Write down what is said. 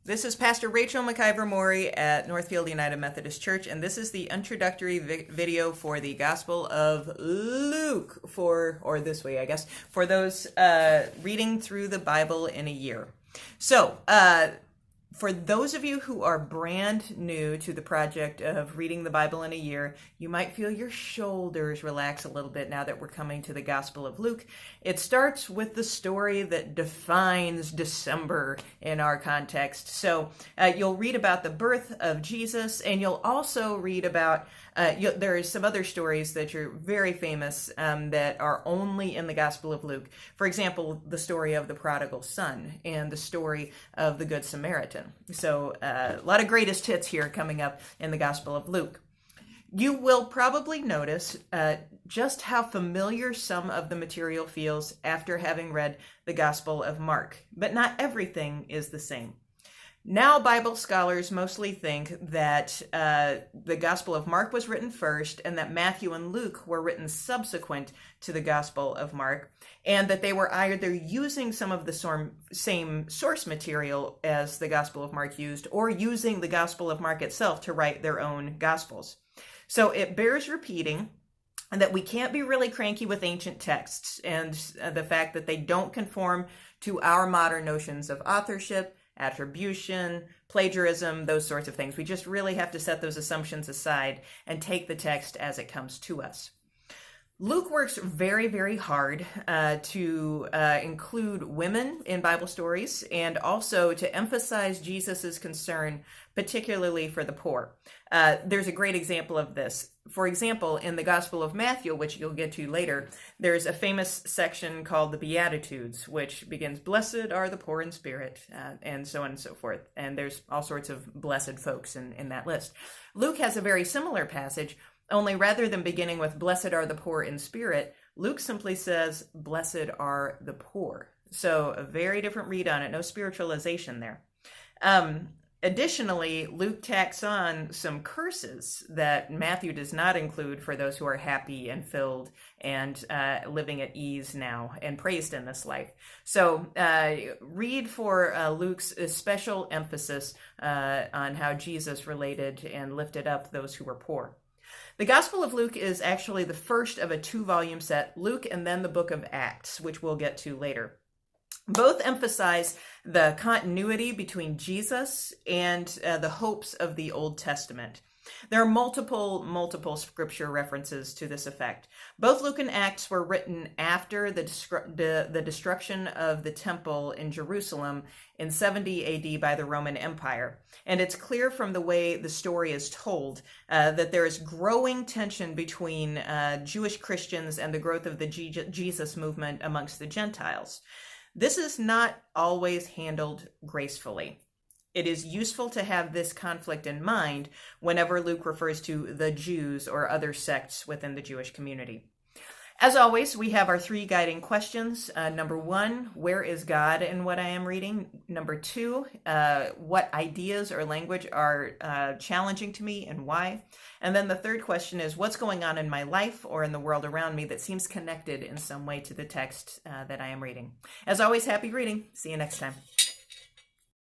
This is Pastor Rachel McIver Maury at Northfield United Methodist Church, and this is the introductory video for the Gospel of Luke, or this way, I guess, for those reading through the Bible in a year. So, for those of you who are brand new to the project of reading the Bible in a year, you might feel your shoulders relax a little bit now that we're coming to the Gospel of Luke. It starts with the story that defines December in our context. So you'll read about the birth of Jesus, and you'll also read about, there are some other stories that are very famous that are only in the Gospel of Luke. For example, the story of the prodigal son and the story of the Good Samaritan. So a lot of greatest hits here coming up in the Gospel of Luke. You will probably notice just how familiar some of the material feels after having read the Gospel of Mark, but not everything is the same. Now, Bible scholars mostly think that the Gospel of Mark was written first and that Matthew and Luke were written subsequent to the Gospel of Mark, and that they were either using some of the same source material as the Gospel of Mark used, or using the Gospel of Mark itself to write their own Gospels. So it bears repeating that we can't be really cranky with ancient texts and the fact that they don't conform to our modern notions of authorship, attribution, plagiarism, those sorts of things. We just really have to set those assumptions aside and take the text as it comes to us. Luke works very, very hard to include women in Bible stories and also to emphasize Jesus's concern, particularly for the poor. There's a great example of this. For example, in the Gospel of Matthew, which you'll get to later, there's a famous section called the Beatitudes, which begins, "Blessed are the poor in spirit," and so on and so forth. And there's all sorts of blessed folks in that list. Luke has a very similar passage, only rather than beginning with "Blessed are the poor in spirit," Luke simply says, "Blessed are the poor." So a very different read on it, no spiritualization there. Additionally, Luke tacks on some curses that Matthew does not include for those who are happy and filled and living at ease now and praised in this life. So read for Luke's special emphasis on how Jesus related and lifted up those who were poor. The Gospel of Luke is actually the first of a 2-volume set, Luke and then the book of Acts, which we'll get to later. Both emphasize the continuity between Jesus and the hopes of the Old Testament. There are multiple scripture references to this effect. Both Luke and Acts were written after the destruction of the temple in Jerusalem in 70 AD by the Roman Empire. And it's clear from the way the story is told that there is growing tension between Jewish Christians and the growth of the Jesus movement amongst the Gentiles. This is not always handled gracefully. It is useful to have this conflict in mind whenever Luke refers to the Jews or other sects within the Jewish community. As always, we have our 3 guiding questions. Number 1, where is God in what I am reading? Number 2, what ideas or language are challenging to me and why? And then the third question is, what's going on in my life or in the world around me that seems connected in some way to the text that I am reading? As always, happy reading. See you next time.